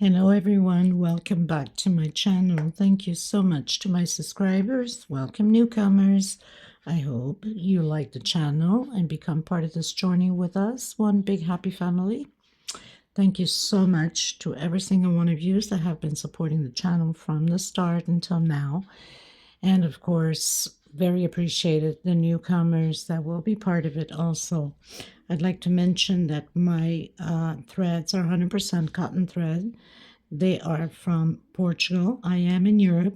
Hello everyone, welcome back to my channel. Thank you so much to my subscribers. Welcome newcomers. I hope you like the channel and become part of this journey with us. One big happy family. Thank you so much to every single one of you that have been supporting the channel from the start until now. And of course, very appreciated the newcomers that will be part of it also. I'd like to mention that my threads are 100% cotton thread. They are from Portugal. I am in Europe.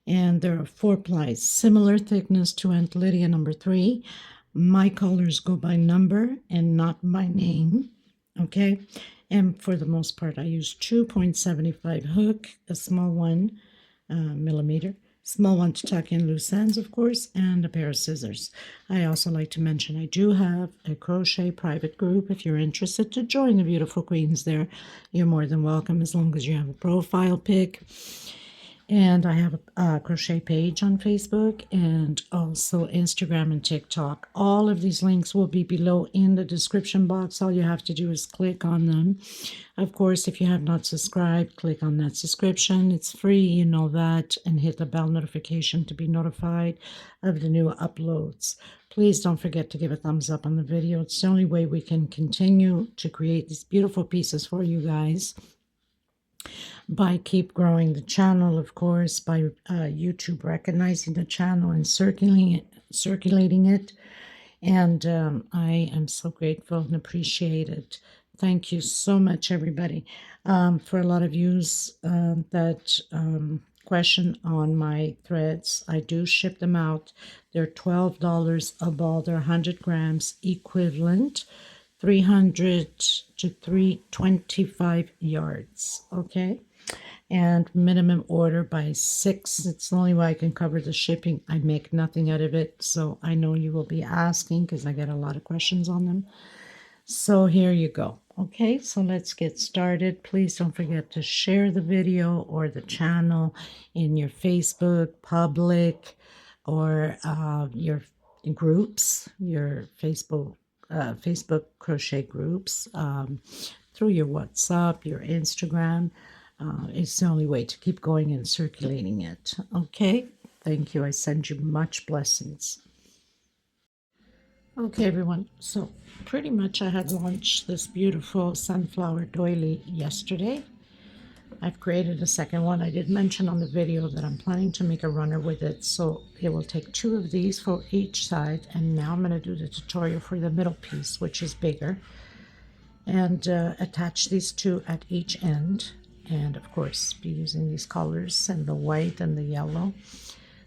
And there are 4 plies, similar thickness to Aunt Lydia number 3. My colors go by number and not by name. Okay. And for the most part, I use 2.75 hook, a small one, millimeter. Small one to tuck in loose ends, of course, and a pair of scissors. I also like to mention I do have a crochet private group. If you're interested to join the beautiful queens there, you're more than welcome as long as you have a profile pic. And I have a crochet page on Facebook and also Instagram and TikTok. All of these links will be below in the description box. All you have to do is click on them. Of course, if you have not subscribed, click on that subscription. It's free, you know that, and hit the bell notification to be notified of the new uploads. Please don't forget to give a thumbs up on the video. It's the only way we can continue to create these beautiful pieces for you guys. By keep growing the channel, of course, by YouTube recognizing the channel and circulating it. And I am so grateful and appreciate it. Thank you so much, everybody. For a lot of yous that question on my threads, I do ship them out. They're $12 a ball. They're 100 grams equivalent. 300 to 325 yards, okay? And minimum order by 6. It's the only way I can cover the shipping. I make nothing out of it, so I know you will be asking because I get a lot of questions on them. So here you go. Okay, so let's get started. Please don't forget to share the video or the channel in your Facebook public or your groups, your Facebook crochet groups, through your WhatsApp, your Instagram. It's the only way to keep going and circulating it. Okay, thank you. I send you much blessings. Okay, everyone. So pretty much I had launched this beautiful sunflower doily yesterday. I've created a second one. I did mention on the video that I'm planning to make a runner with it, so it will take 2 of these for each side. And now I'm going to do the tutorial for the middle piece, which is bigger, and attach these 2 at each end. And of course, be using these colors and the white and the yellow.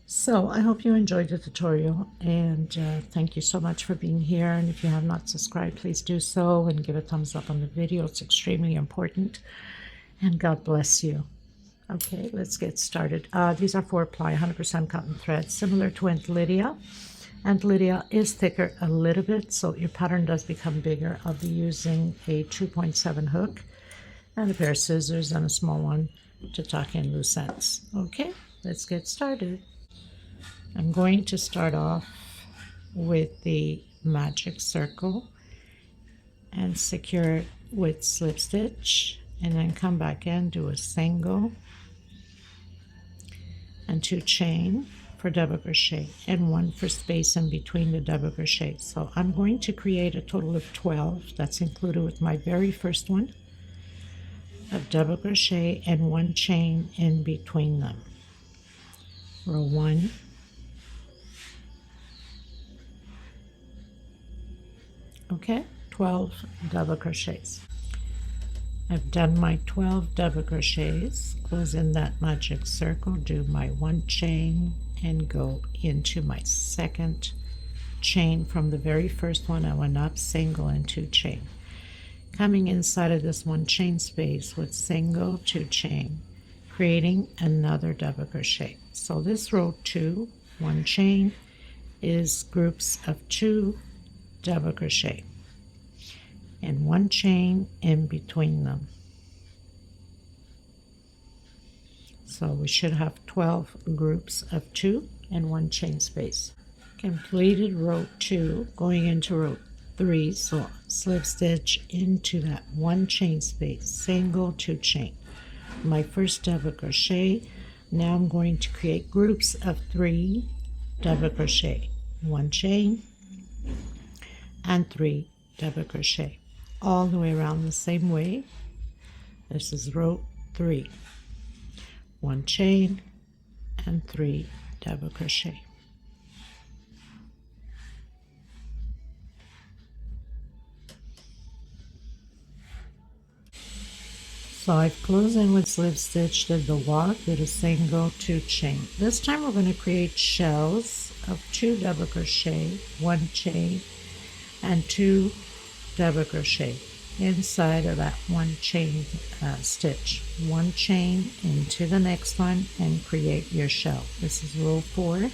So I hope you enjoyed the tutorial, and thank you so much for being here. And if you have not subscribed, please do so and give a thumbs up on the video. It's extremely important. And God bless you. Okay, let's get started. These are 4-ply, 100% cotton thread, similar to Aunt Lydia. Aunt Lydia is thicker a little bit, so your pattern does become bigger. I'll be using a 2.7 hook and a pair of scissors and a small one to tuck in loose ends. Okay, let's get started. I'm going to start off with the magic circle and secure it with slip stitch, and then come back in, do a single and 2 chain for double crochet and 1 for space in between the double crochet. So I'm going to create a total of 12. That's included with my very first one of double crochet and 1 chain in between them. Row 1, okay, 12 double crochets. I've done my 12 double crochets, close in that magic circle, do my 1 chain and go into my second chain from the very first one. I went up, single and 2 chain. Coming inside of this 1 chain space with single, 2 chain, creating another double crochet. So this row 2, 1 chain, is groups of 2 double crochet and 1 chain in between them. So we should have 12 groups of 2 and 1 chain space. Completed row 2, going into row 3, so slip stitch into that 1 chain space, single, 2 chain, my first double crochet. Now I'm going to create groups of 3 double crochet, 1 chain and 3 double crochet all the way around the same way. This is row 3, 1 chain and 3 double crochet. So I've closed in with slip stitch, did the walk, did a single, 2 chain. This time we're going to create shells of 2 double crochet, 1 chain and 2 double crochet inside of that 1 chain stitch. 1 chain into the next one and create your shell. This is row 4.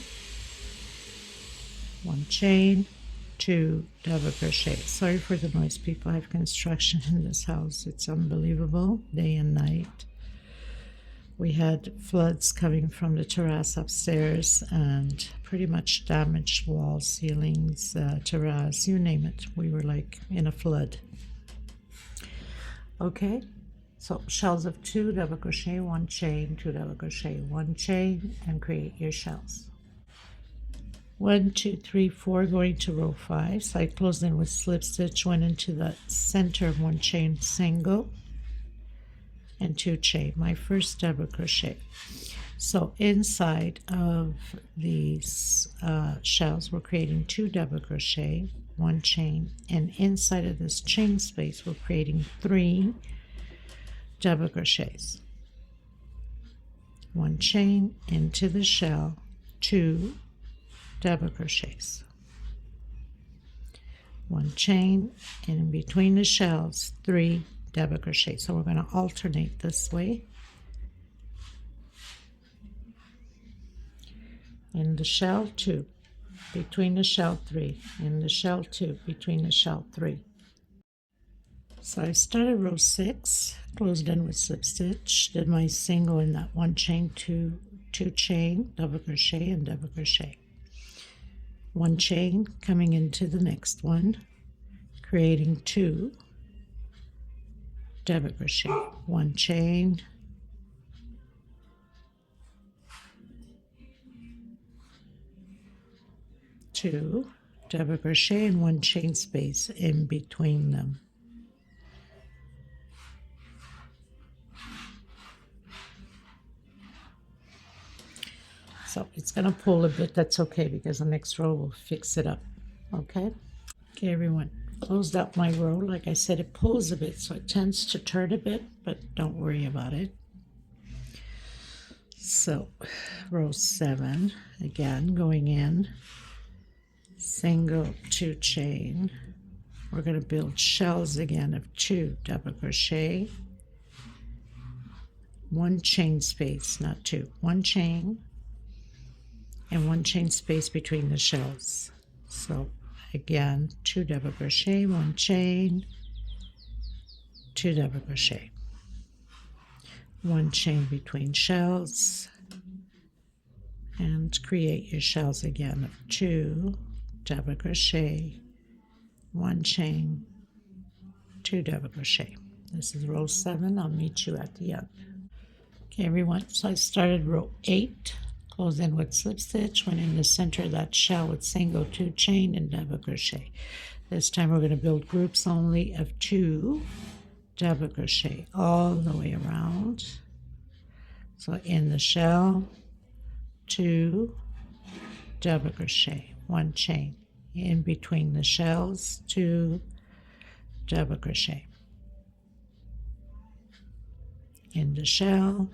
1 chain, 2 double crochet. Sorry for the noise, people. I have construction in this house. It's unbelievable, day and night. We had floods coming from the terrace upstairs and pretty much damaged walls, ceilings, terrace, you name it. We were like in a flood. Okay, so shells of 2 double crochet, 1 chain, 2 double crochet, 1 chain, and create your shells. 1, 2, 3, 4, going to row 5. So I closed in with slip stitch, went into the center of 1 chain single and 2 chain, my first double crochet. So inside of these shells we're creating 2 double crochet, 1 chain, and inside of this chain space we're creating 3 double crochets. 1 chain into the shell, 2 double crochets, 1 chain, and in between the shells 3 double crochets. So we're going to alternate this way. In the shell 2, between the shell 3, in the shell 2, between the shell 3. So I started row 6, closed in with slip stitch, did my single in that 1 chain, 2 chain, double crochet and double crochet. 1 chain coming into the next one, creating 2 double crochet, 1 chain, 2 double crochet, and 1 chain space in between them. So it's going to pull a bit. That's okay, because the next row will fix it up. Okay, everyone, closed up my row. Like I said, it pulls a bit, so it tends to turn a bit, but don't worry about it. So row 7, again, going in, single, 2 chain. We're going to build shells again of 2 double crochet, 1 chain space, not 2, 1 chain, and 1 chain space between the shells. So again, 2 double crochet, 1 chain, 2 double crochet, 1 chain between shells, and create your shells again of 2 double crochet, 1 chain, 2 double crochet. This is row 7. I'll meet you at the end. Okay, everyone, so I started row 8, closed in with slip stitch, went in the center of that shell with single, 2 chain, and double crochet. This time we're going to build groups only of 2 double crochet all the way around. So in the shell, 2 double crochet, 1 chain, in between the shells, 2 double crochet, in the shell,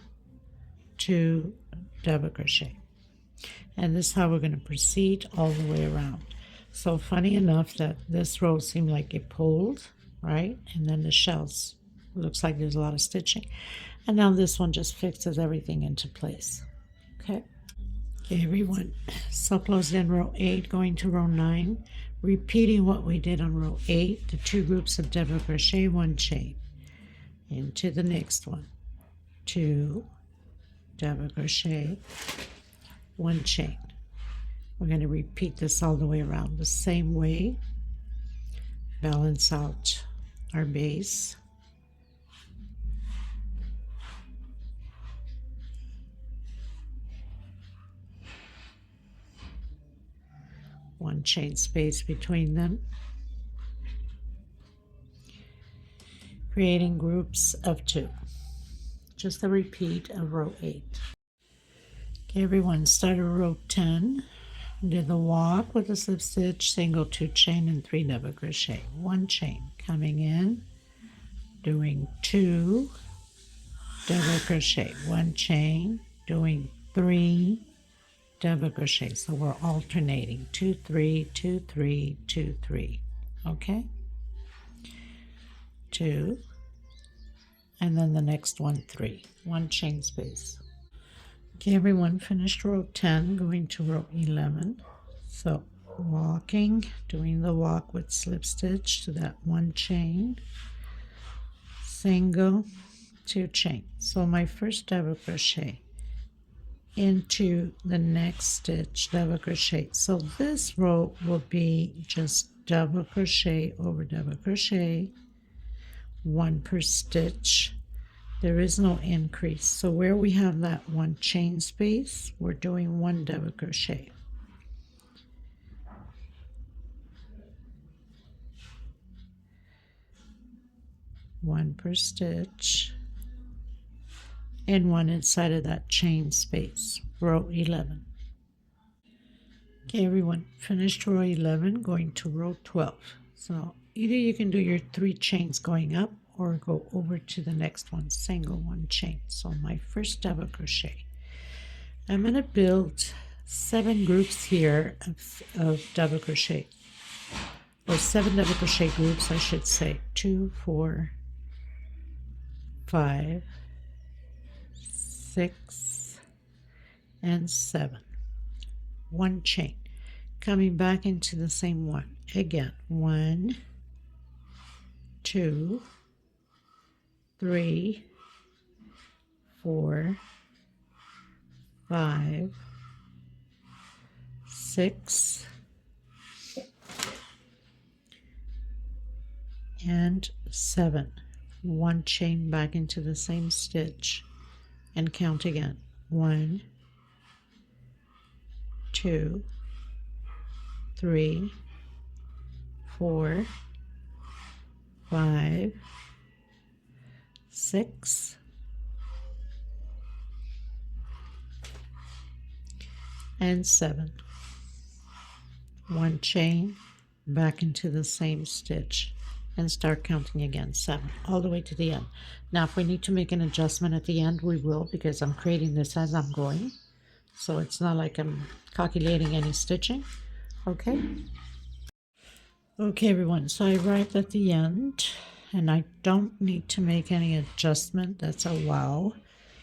2 double crochet. And this is how we're going to proceed all the way around. So funny enough that this row seemed like it pulled, right? And then the shells, looks like there's a lot of stitching. And now this one just fixes everything into place. Okay, everyone, so closed in row 8, going to row 9, repeating what we did on row 8, the 2 groups of double crochet, 1 chain, into the next one, 2 double crochet, 1 chain. We're going to repeat this all the way around the same way, balance out our base, one chain space between them, creating groups of 2, just a repeat of row 8. Okay, everyone, start a row 10, do the walk with a slip stitch, single 2 chain and 3 double crochet, 1 chain, coming in, doing 2 double crochet, 1 chain, doing 3 double crochet. So we're alternating 2 3 2 3 2 3. Okay, 2, and then the next one 3, 1 chain space. Okay, everyone, finished row 10, going to row 11. So walking, doing the walk with slip stitch to that 1 chain, single 2 chain. So my first double crochet into the next stitch, double crochet. So this row will be just double crochet over double crochet, 1 per stitch. There is no increase. So where we have that 1 chain space, we're doing 1 double crochet. One per stitch, and 1 inside of that chain space, row 11. Okay, everyone, finished row 11, going to row 12. So either you can do your 3 chains going up or go over to the next one, single 1 chain. So my first double crochet, I'm going to build 7 groups here of double crochet, or 7 double crochet groups, I should say. 2 4 5 6 and 7, 1 chain, coming back into the same one again, 1 2 3 4 5 6 and 7, 1 chain back into the same stitch, and count again, 1 2 3 4 5 6 and 7, 1 chain back into the same stitch, and start counting again, 7, all the way to the end. Now if we need to make an adjustment at the end, we will, because I'm creating this as I'm going, so it's not like I'm calculating any stitching. Okay, everyone, so I arrived at the end and I don't need to make any adjustment. That's a wow.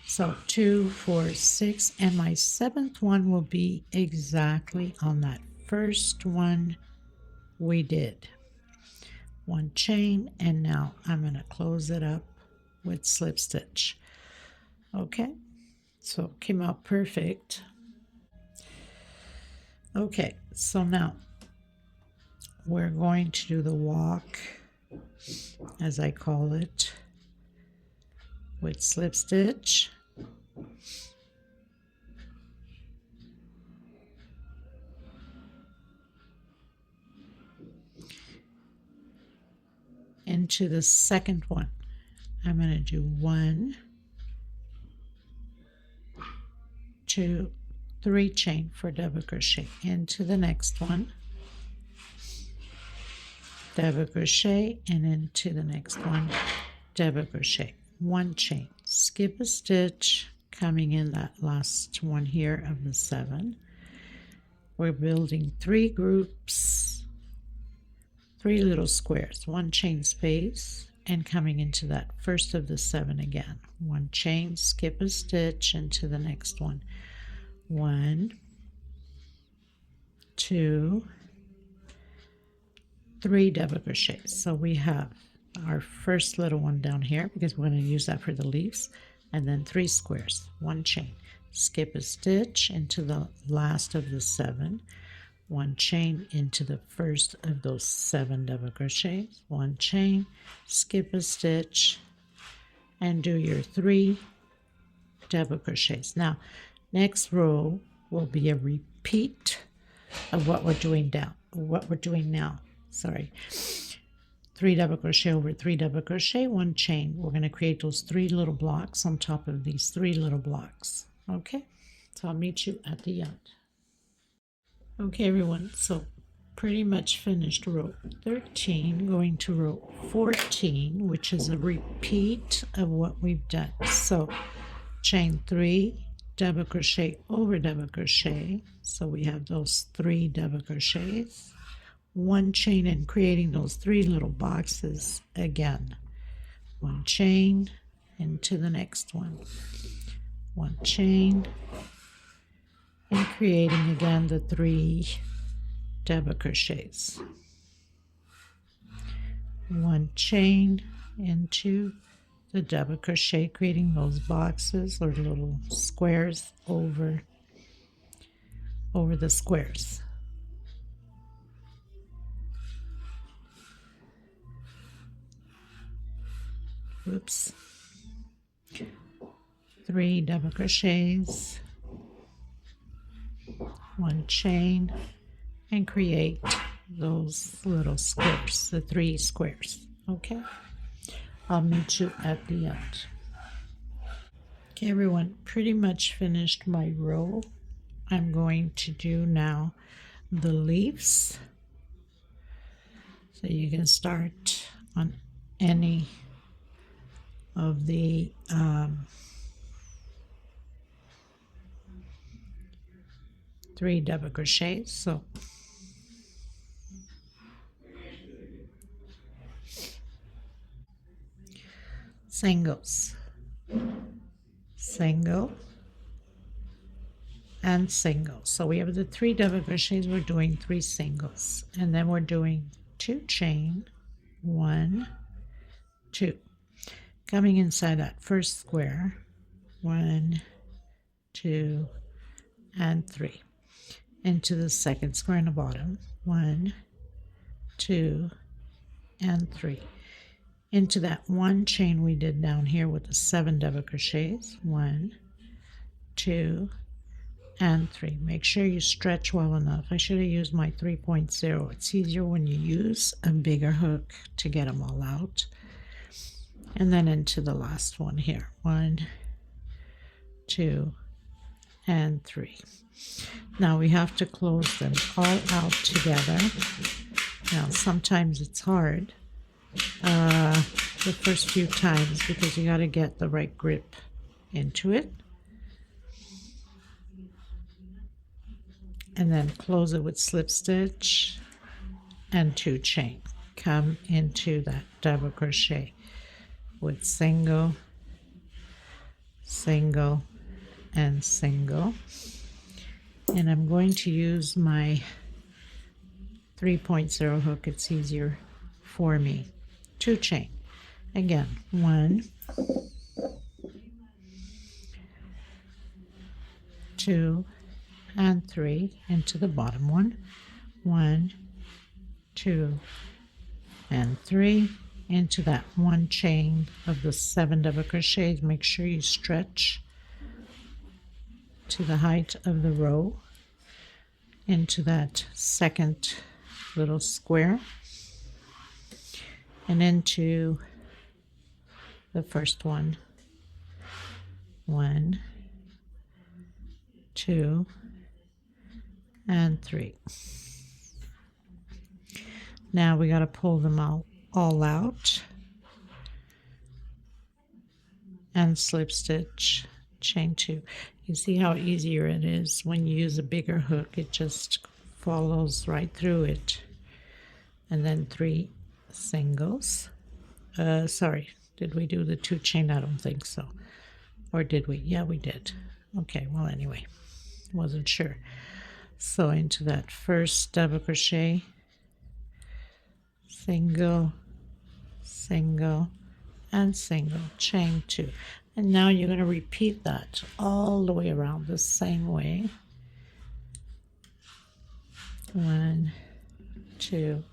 So 2 4 6, and my 7th one will be exactly on that first one we did. 1 chain, and now I'm going to close it up with slip stitch. Okay, so it came out perfect. Okay, so now we're going to do the walk, as I call it, with slip stitch. Into the second one, I'm going to do 1 2 3 chain for double crochet, into the next one, double crochet, and into the next one, double crochet, 1 chain, skip a stitch, coming in that last one here of the 7. We're building 3 groups, 3 little squares, 1 chain space, and coming into that first of the 7 again, 1 chain, skip a stitch, into the next one, 1 2 3 double crochets. So we have our first little one down here, because we're going to use that for the leaves, and then 3 squares, 1 chain, skip a stitch into the last of the 7, 1 chain into the first of those 7 double crochets, 1 chain, skip a stitch, and do your 3 double crochets. Now next row will be a repeat of what we're doing now. Sorry. 3 double crochet over 3 double crochet, 1 chain. We're going to create those 3 little blocks on top of these 3 little blocks. Okay, so I'll meet you at the end. Okay, everyone, so pretty much finished row 13, going to row 14, which is a repeat of what we've done. So chain 3, double crochet over double crochet, so we have those 3 double crochets, 1 chain, and creating those 3 little boxes again. 1 chain into the next one, 1 chain, and creating again the 3 double crochets, 1 chain into the double crochet, creating those boxes or little squares over the squares. Oops. 3 double crochets, 1 chain, and create those little squares, the 3 squares. Okay, I'll meet you at the end. Okay, everyone, pretty much finished my row. I'm going to do now the leaves. So you can start on any of the three double crochets. So singles, single, and single. So we have the 3 double crochets, we're doing 3 singles, and then we're doing 2 chain, 1, 2, coming inside that first square, 1, 2, and 3, into the second square in the bottom, 1, 2, and 3, into that 1 chain we did down here with the 7 double crochets, 1, 2, and 3. Make sure you stretch well enough. I should have used my 3.0. It's easier when you use a bigger hook to get them all out. And then into the last one here, 1, 2, and 3. Now we have to close them all out together. Now sometimes it's hard the first few times because you got to get the right grip into it. And then close it with slip stitch and 2 chain. Come into that double crochet with single, single, and single. And I'm going to use my 3.0 hook. It's easier for me. 2 chain. Again, 1, 2, and 3 into the bottom one, 1, 2, and 3 into that 1 chain of the 7 double crochets. Make sure you stretch to the height of the row into that second little square and into the first one, 1, 2, and 3. Now we got to pull them all out and slip stitch, chain 2. You see how easier it is when you use a bigger hook. It just follows right through it. And then 3 singles. Sorry, did we do the 2 chain? I don't think so. Or did we? Yeah, we did. Okay, well, anyway, wasn't sure. So into that first double crochet, single, single, and single, chain 2. And now you're going to repeat that all the way around the same way. 1, 2,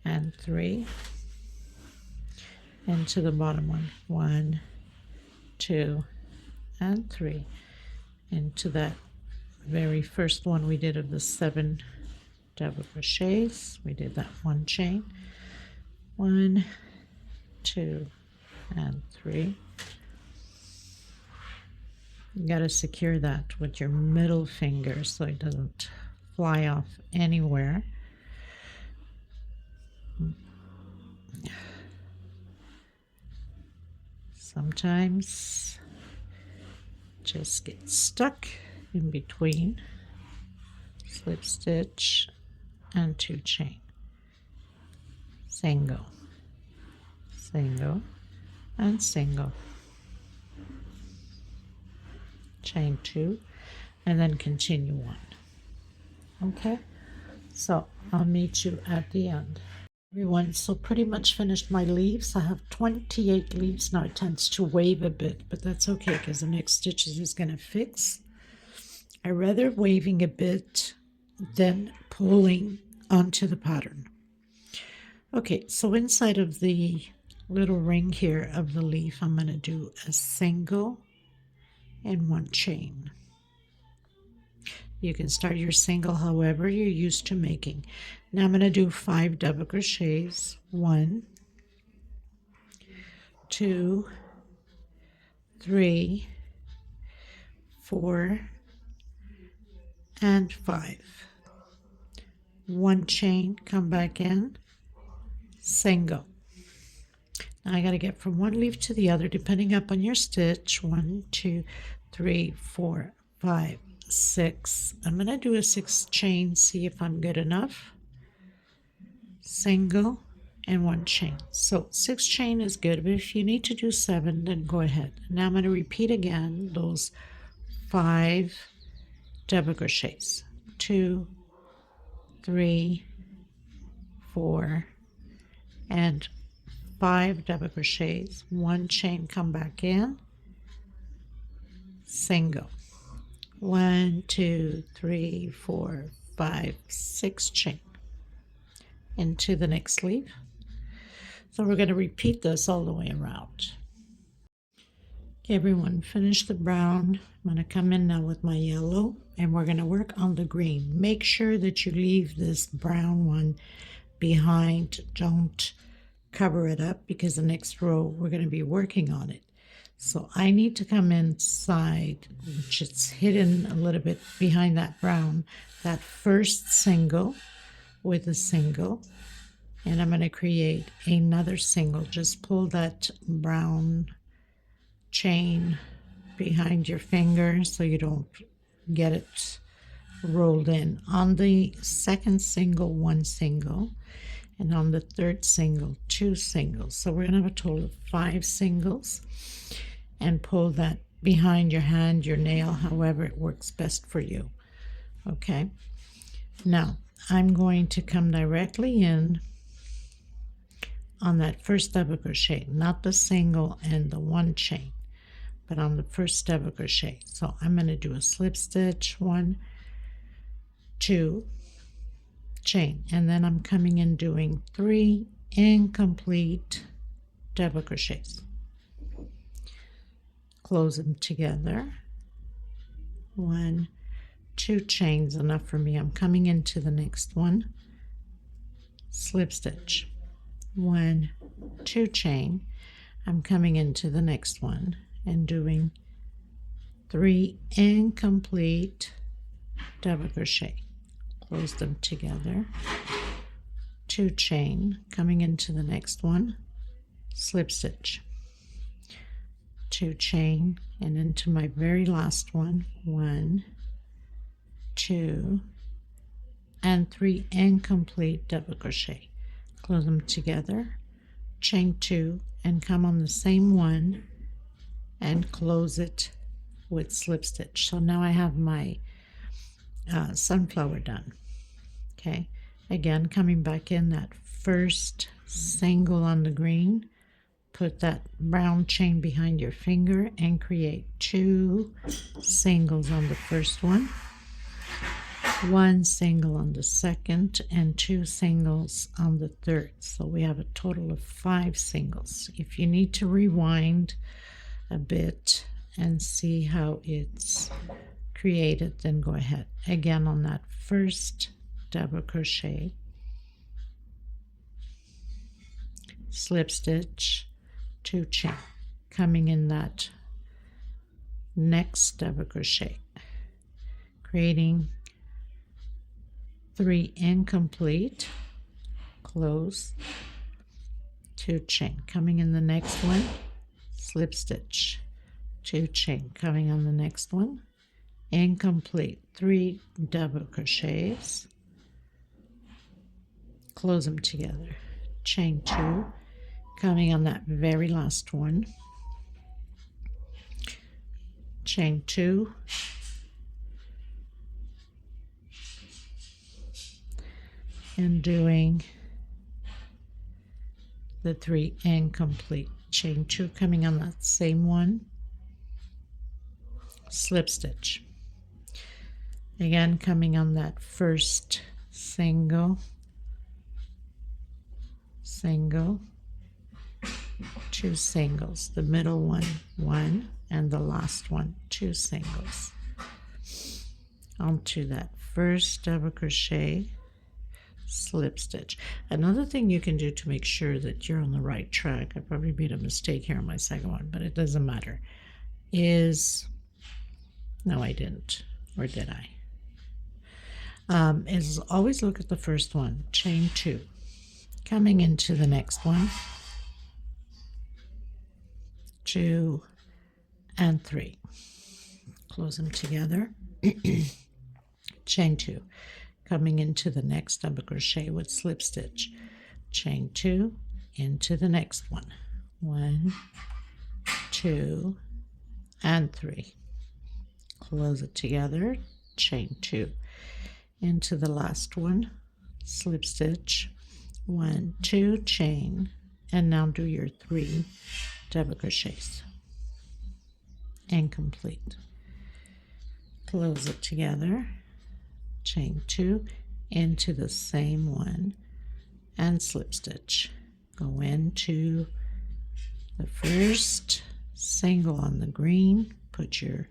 and 3. Into the bottom one, 1, 2, and 3. Into that very first one we did of the 7 double crochets. We did that 1 chain, 1, 2, and 3. You got to secure that with your middle finger so it doesn't fly off anywhere. Sometimes just get stuck in between slip stitch and 2 chain, single, single, and single, chain 2, and then continue on. Okay, so I'll meet you at the end. Everyone, so pretty much finished my leaves. I have 28 leaves now. It tends to wave a bit, but that's okay because the next stitches is going to fix. I rather waving a bit than pulling onto the pattern. Okay, so inside of the little ring here of the leaf, I'm going to do a single and 1 chain. You can start your single however you're used to making. Now I'm going to do 5 double crochets. 1, 2, 3, 4, and 5. 1 chain, come back in, single. Now I got to get from one leaf to the other depending upon your stitch. 1, 2, 3, 4, 5, 6. I'm going to do a 6 chain, see if I'm good enough. Single and 1 chain. So 6 chain is good, but if you need to do 7, then go ahead. Now I'm going to repeat again those 5 double crochets. 2, 3, 4, and 5 double crochets. 1 chain, come back in, single. 1, 2, 3, 4, 5, 6 chain into the next leaf. So we're going to repeat this all the way around. Okay, everyone, finish the brown. I'm going to come in now with my yellow and we're going to work on the green. Make sure that you leave this brown one behind. Don't cover it up because the next row we're going to be working on it. So I need to come inside, which it's hidden a little bit behind that brown, that first single with a single, and I'm going to create another single. Just pull that brown chain behind your finger so you don't get it rolled in. On the second single, 1 single, and on the third single, 2 singles. So we're going to have a total of 5 singles. And pull that behind your hand, your nail, however it works best for you. Okay, now I'm going to come directly in on that first double crochet, not the single and the 1 chain, but on the first double crochet. So I'm going to do a slip stitch, 1, 2, chain, and then I'm coming in doing 3 incomplete double crochets. Close them together. 1, 2 chains, enough for me. I'm coming into the next one, slip stitch, 1, 2 chain. I'm coming into the next one and doing 3 incomplete double crochet. Close them together, 2 chain, coming into the next one, slip stitch, 2 chain, and into my very last one, 1, 2, and 3 incomplete double crochet. Close them together, chain 2, and come on the same one and close it with slip stitch. So now I have my sunflower done. Okay, again coming back in that first single on the green, put that brown chain behind your finger and create 2 singles on the first one, 1 single on the second, and 2 singles on the third. So we have a total of 5 singles. If you need to rewind a bit and see how it's created, then go ahead again on that first double crochet, slip stitch, 2 chain, coming in that next double crochet, creating 3 incomplete, close, 2 chain, coming in the next one, slip stitch, 2 chain, coming on the next one, incomplete, 3 double crochets, close them together, chain 2, coming on that very last one, chain 2, and doing the 3 incomplete, chain 2, coming on that same one, slip stitch, again coming on that first single, 2 singles, the middle one 1, and the last one 2 singles, onto that first double crochet, slip stitch. Another thing you can do to make sure that you're on the right track, I probably made a mistake here on my second one, but it doesn't matter, is, no I didn't, or did I? Is always look at the first one, chain 2, coming into the next one, 2 and 3, close them together, chain 2, coming into the next double crochet with slip stitch, chain 2, into the next one, 1, 2 and 3, close it together, chain 2, into the last one, slip stitch, 1, 2, chain, and now do your 3 double crochets, incomplete, close it together, chain 2, into the same one, and slip stitch, go into the first single on the green, put your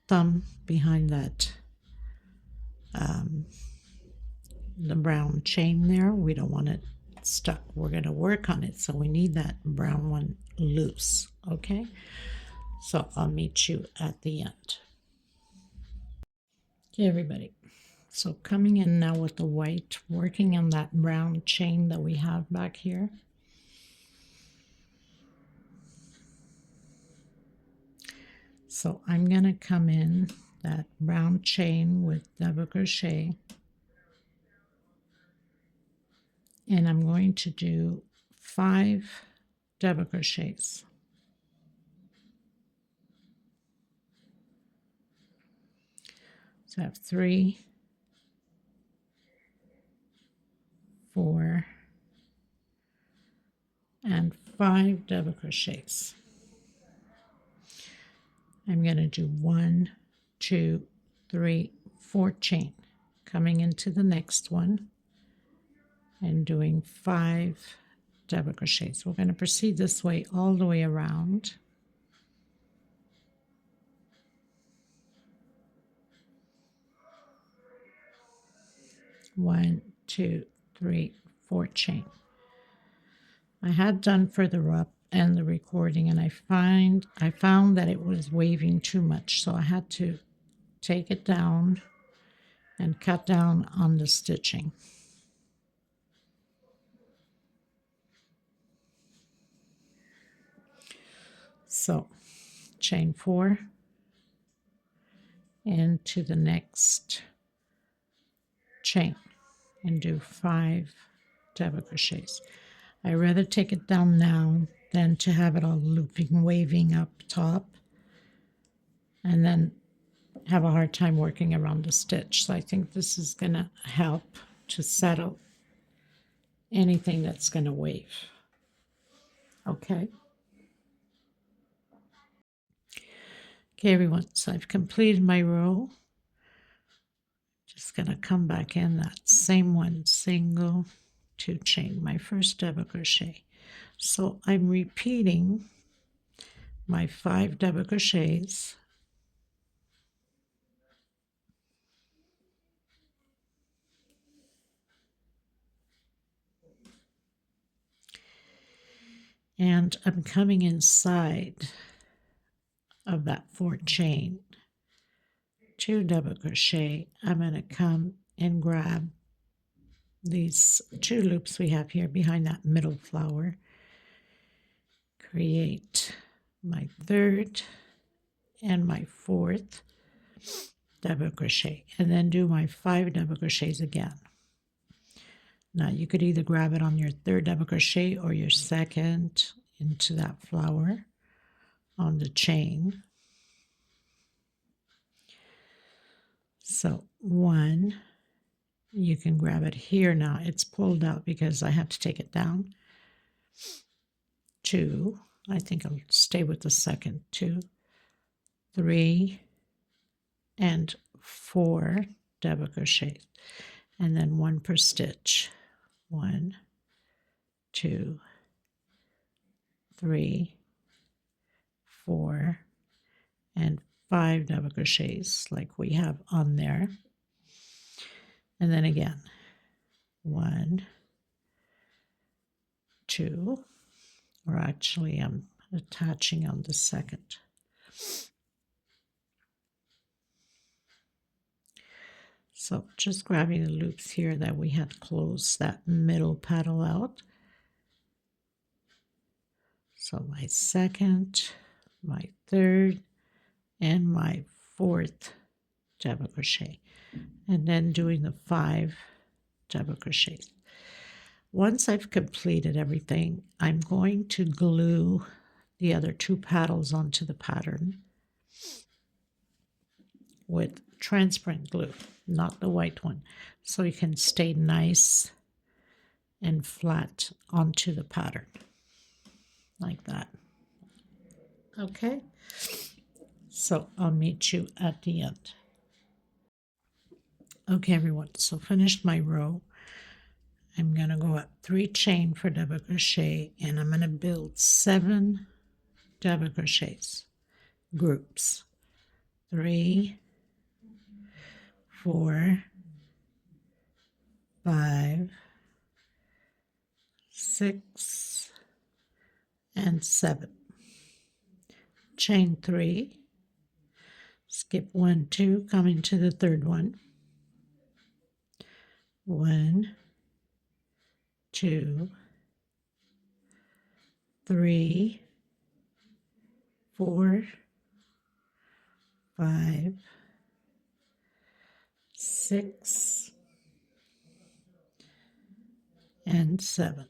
thumb behind that the brown chain there. We don't want it stuck, we're going to work on it, so we need that brown one loose. Okay, so I'll meet you at the end. Okay everybody, so coming in now with the white, working on that brown chain that we have back here. So I'm going to come in that brown chain with double crochet, and I'm going to do 5 double crochets. So I have 3, 4, and 5 double crochets. I'm going to do 1, 2, 3, 4 chain, coming into the next one and doing 5 double crochets. We're going to proceed this way all the way around. One, 2, 3, 4 chain. I had done further up and the recording, and I found that it was waving too much, so I had to take it down and cut down on the stitching. So chain 4 into the next chain and do 5 double crochets. I rather take it down now than to have it all looping, waving up top, and then have a hard time working around the stitch. So I think this is going to help to settle anything that's going to wave. Okay. Okay, everyone, so I've completed my row. Just going to come back in that same one, single, 2 chain, my first double crochet. So I'm repeating my 5 double crochets And I'm coming inside of that 4th chain, 2 double crochet. I'm going to come and grab these 2 loops we have here behind that middle flower, create my 3rd and my 4th double crochet, and then do my 5 double crochets again. Now you could either grab it on your 3rd double crochet or your 2nd into that flower on the chain. So 1, you can grab it here. Now it's pulled out because I have to take it down. 2, I think I'll stay with the 2nd, 2, 3, and 4 double crochets, and then 1 per stitch. 1, 2, 3, 4, and 5 double crochets like we have on there. And then again, 1, 2, or actually I'm attaching on the 2nd. So just grabbing the loops here that we had closed that middle petal out. So my 2nd, my 3rd, and my 4th double crochet, and then doing the 5 double crochets. Once I've completed everything, I'm going to glue the other 2 petals onto the pattern with transparent glue, not the white one, so it can stay nice and flat onto the pattern like that. Okay, so I'll meet you at the end. Okay everyone, so finished my row. I'm going to go up 3 chain for double crochet, and I'm going to build 7 double crochets, groups, 3, 4, 5, 6, and 7. Chain 3, skip 1, 2, coming to the 3rd one. 1, 2, 3, 4, 5, 6, and 7.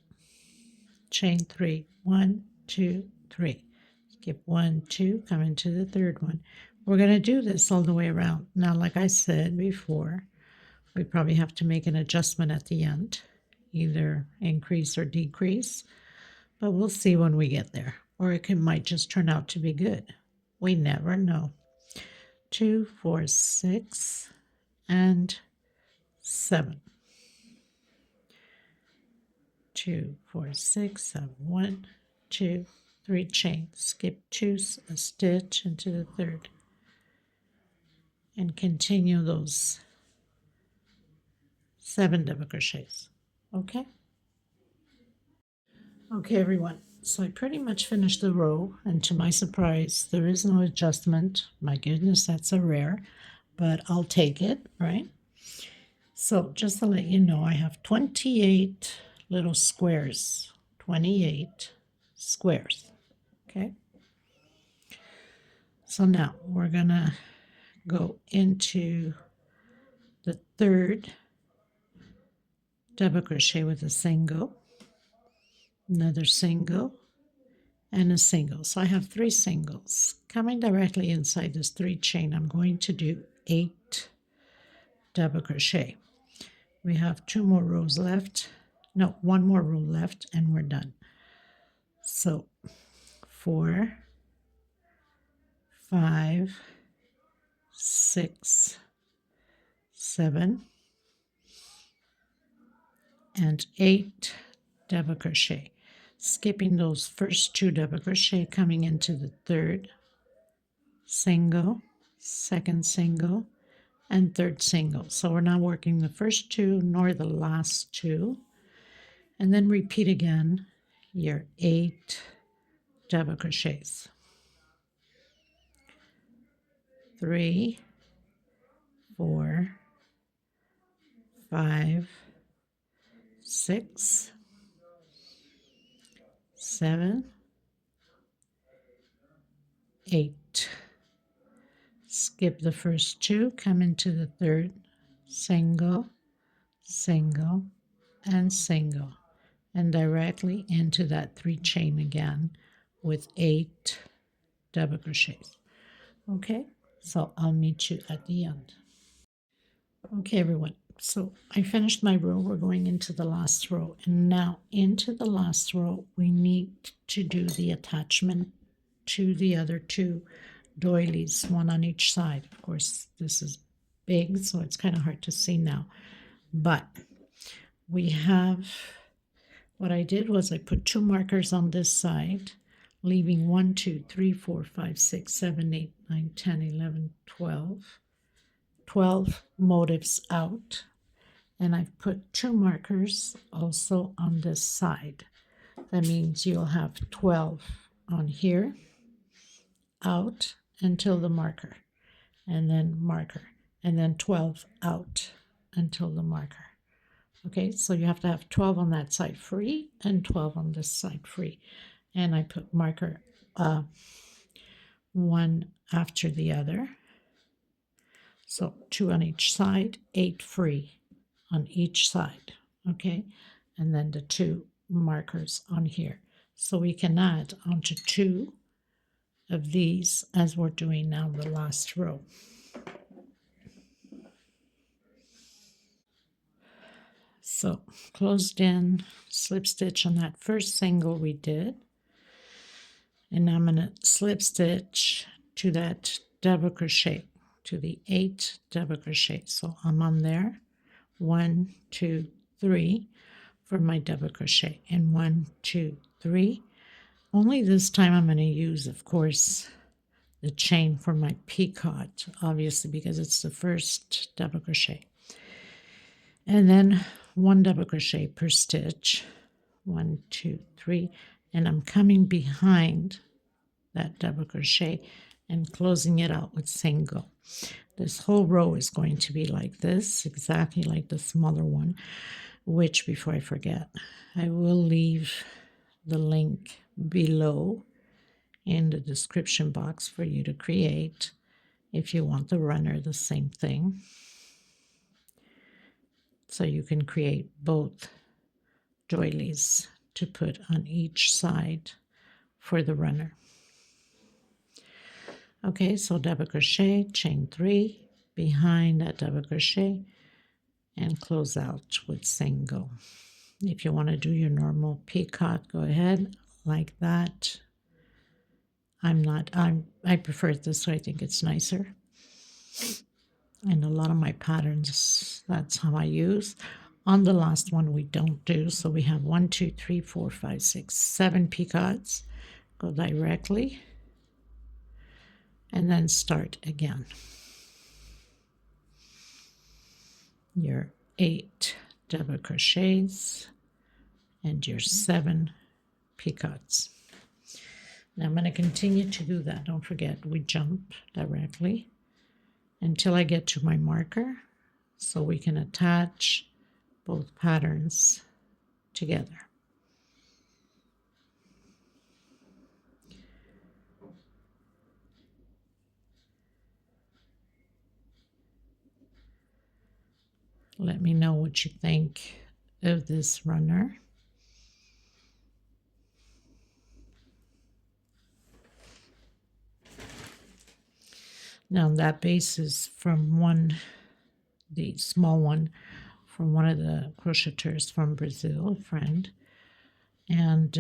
Chain 3, 1, 2, 3. Skip 1, 2, come into the 3rd one. We're going to do this all the way around. Now, like I said before, we probably have to make an adjustment at the end, either increase or decrease, but we'll see when we get there. Or it might just turn out to be good. We never know. 2, 4, 6, and 7. 2, 4, 6, 7, 1, 2, 3 chains. Skip 2, a stitch into the 3rd, and continue those 7 double crochets. Okay? Okay, everyone. So I pretty much finished the row, and to my surprise, there is no adjustment. My goodness, that's a rare, but I'll take it, right? So just to let you know, I have 28 little squares, 28 squares, okay? So now we're gonna go into the 3rd double crochet with a single, another single, and a single. So I have 3 singles. Coming directly inside this 3 chain, I'm going to do 8 double crochet. We have 2 more rows left. No, 1 more row left, and we're done. So 4, 5, 6, 7, and 8 double crochet, skipping those first 2 double crochet, coming into the 3rd single, 2nd single, and 3rd single. So we're not working the first 2 nor the last 2, and then repeat again your 8 double crochets. 3, 4, 5, 6, 7, 8. Skip the first 2, come into the third, single, single, and single, and directly into that 3 chain again with 8 double crochets. Okay, so I'll meet you at the end. Okay, everyone, so I finished my row. We're going into the last row, and now into the last row we need to do the attachment to the other 2 doilies, one on each side. Of course, this is big, so it's kind of hard to see now, but we have, what I did was I put 2 markers on this side, leaving 1, 2, 3, 4, 5, 6, 7, 8, 9, 10, 11, 12 motifs out, and I've put 2 markers also on this side. That means you'll have 12 on here, out until the marker, and then marker, and then 12 out until the marker. Okay, so you have to have 12 on that side free and 12 on this side free. And I put marker one after the other. So 2 on each side, 8 free on each side. Okay, and then the 2 markers on here. So we can add onto 2 of these as we're doing now the last row. So closed in, slip stitch on that first single we did, and I'm going to slip stitch to that double crochet, to the 8 double crochet. So I'm on there, 1, 2, 3 for my double crochet, and 1, 2, 3. Only this time I'm going to use, of course, the chain for my picot, obviously, because it's the first double crochet. And then 1 double crochet per stitch, 1, 2, 3, and I'm coming behind that double crochet and closing it out with single. This whole row is going to be like this, exactly like the smaller one, which, before I forget, I will leave the link below in the description box for you to create if you want the runner, the same thing. So you can create both doilies to put on each side for the runner. Okay, so double crochet, chain 3 behind that double crochet, and close out with single. If you want to do your normal picot, go ahead like that. I prefer it this way. I think it's nicer. And a lot of my patterns, that's how I use. On the last one, we don't do. So we have 1, 2, 3, 4, 5, 6, 7 picots. Go directly. And then start again. Your 8 double crochets and your 7 picots. Now I'm going to continue to do that. Don't forget, we jump directly until I get to my marker, so we can attach both patterns together. Let me know what you think of this runner. Now that base is from the small one, from one of the crocheters from Brazil, a friend. And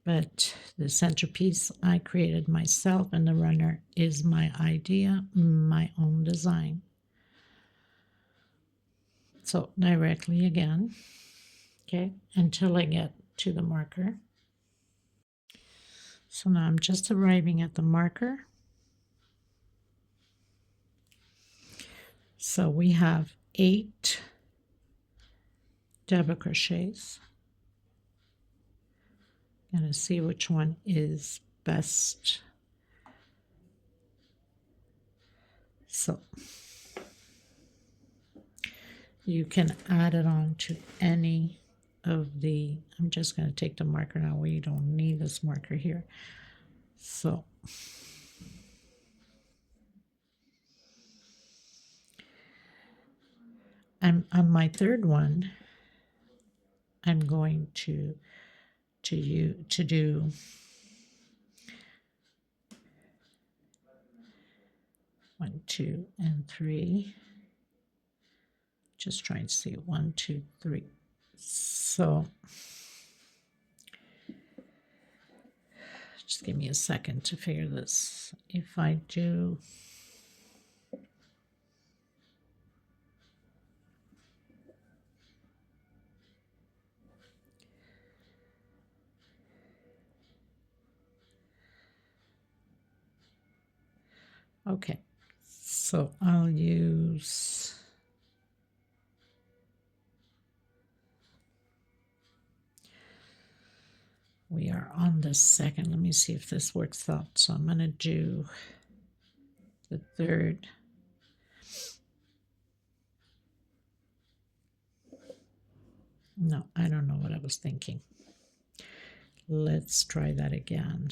but the centerpiece I created myself, and the runner is my idea, my own design. So directly again, okay, until I get to the marker. So now I'm just arriving at the marker. So we have 8 double crochets, Gonna see which one is best. So you can add it on to any of the, I'm just going to take the marker now. We don't need this marker here. So I'm on my third one. I'm going to do 1, 2, and 3. Just trying to see 1, 2, 3. So just give me a second to figure this. If I do, okay, so I'll use, we are on the second. Let me see if this works out. So I'm going to do the third. No, I don't know what I was thinking. Let's try that again.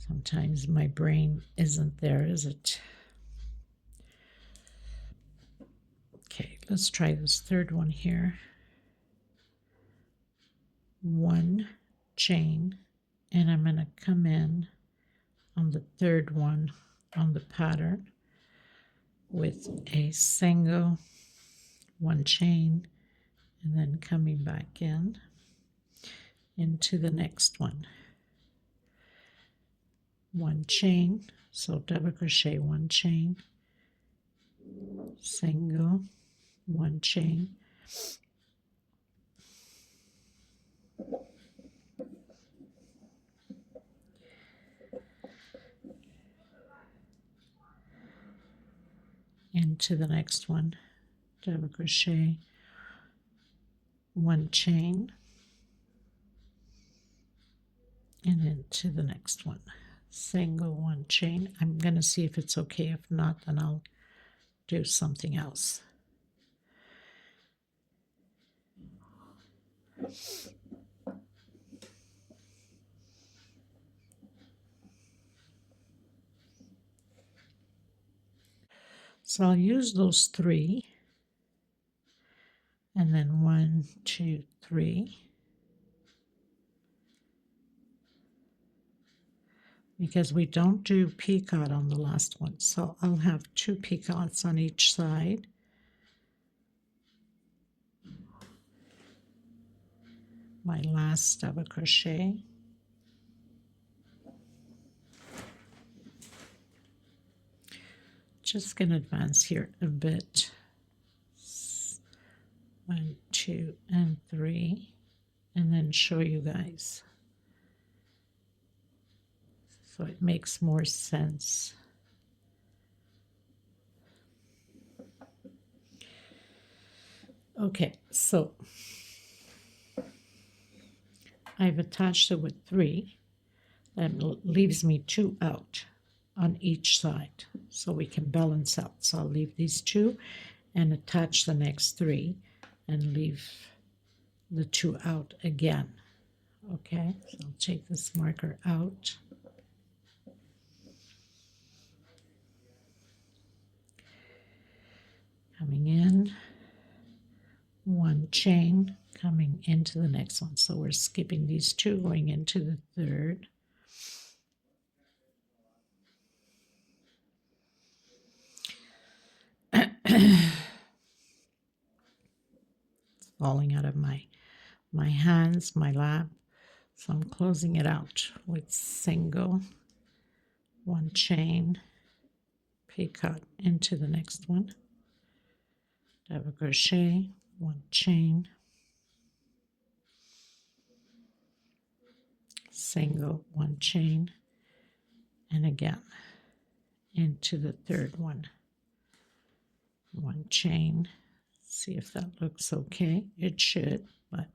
Sometimes my brain isn't there, is it? Okay, let's try this third one here. 1 chain, and I'm going to come in on the third one on the pattern with a single, 1 chain, and then coming back in into the next one. 1 chain, so double crochet, 1 chain, single, 1 chain, into the next one, double crochet, 1 chain, and into the next one, single, 1 chain. I'm going to see if it's okay. If not, then I'll do something else. So I'll use those 3, and then 1, 2, 3, because we don't do picot on the last one. So I'll have 2 picots on each side. My last double crochet. Just going to advance here a bit. 1, 2, and 3, and then show you guys, so it makes more sense. Okay, so I've attached it with 3. That leaves me 2 out on each side, so we can balance out. So I'll leave these 2 and attach the next 3 and leave the 2 out again. Okay, so I'll take this marker out. Coming in, 1 chain, coming into the next one. So we're skipping these 2, going into the third. It's falling out of my hands, my lap. So I'm closing it out with single, 1 chain, picot into the next one, double crochet, 1 chain, single, 1 chain, and again into the third one, 1 chain. See if that looks okay. It should, but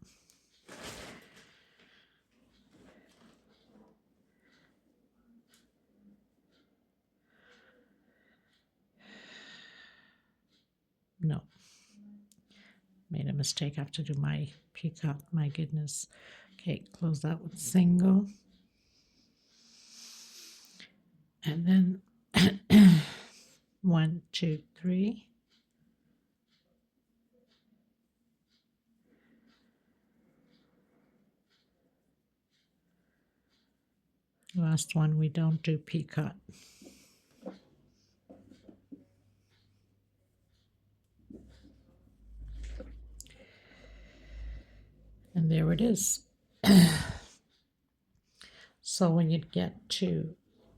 No, made a mistake. I have to do my peacock. My goodness. Okay, close that with single. And then 1, 2, 3. Last one, we don't do peacock. And there it is. So when you get to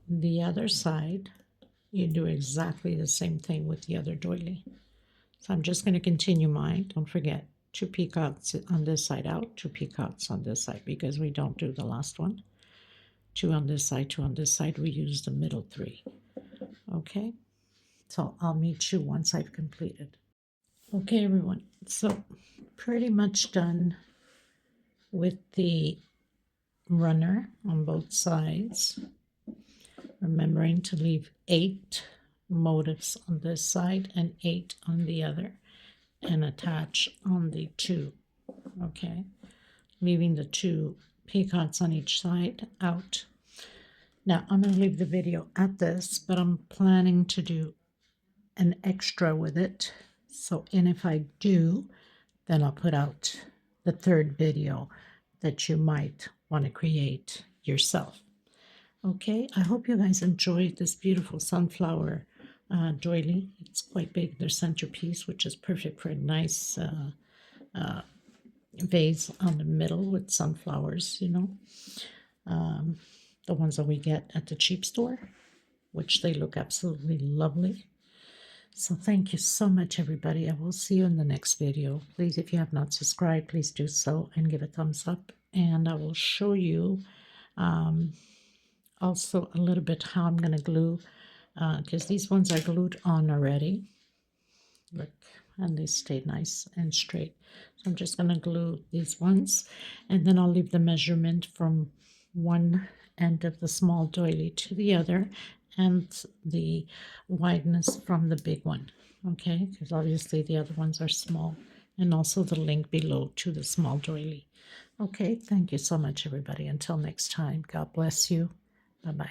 the other side, you do exactly the same thing with the other doily. So I'm just going to continue mine. Don't forget, 2 peacocks on this side out, 2 peacocks on this side, because we don't do the last one. 2 on this side, 2 on this side. We use the middle 3. Okay, so I'll meet you once I've completed. Okay, everyone, so pretty much done with the runner on both sides. Remembering to leave 8 motifs on this side and 8 on the other, and attach on the 2. Okay, leaving the 2 peacocks on each side out. Now I'm going to leave the video at this, but I'm planning to do an extra with it. So, and if I do, then I'll put out the 3rd video that you might want to create yourself. Okay, I hope you guys enjoyed this beautiful sunflower doily. It's quite big, their centerpiece, which is perfect for a nice vase on the middle with sunflowers, you know. The ones that we get at the cheap store, which they look absolutely lovely. So thank you so much, everybody. I will see you in the next video. Please, if you have not subscribed, please do so and give a thumbs up. And I will show you also a little bit how I'm going to glue, because these ones are glued on already. Look, and they stay nice and straight. So I'm just going to glue these ones, and then I'll leave the measurement from one end of the small doily to the other, and the wideness from the big one. Okay, because obviously the other ones are small, and also the link below to the small doily. Okay, thank you so much, everybody. Until next time, God bless you. Bye-bye.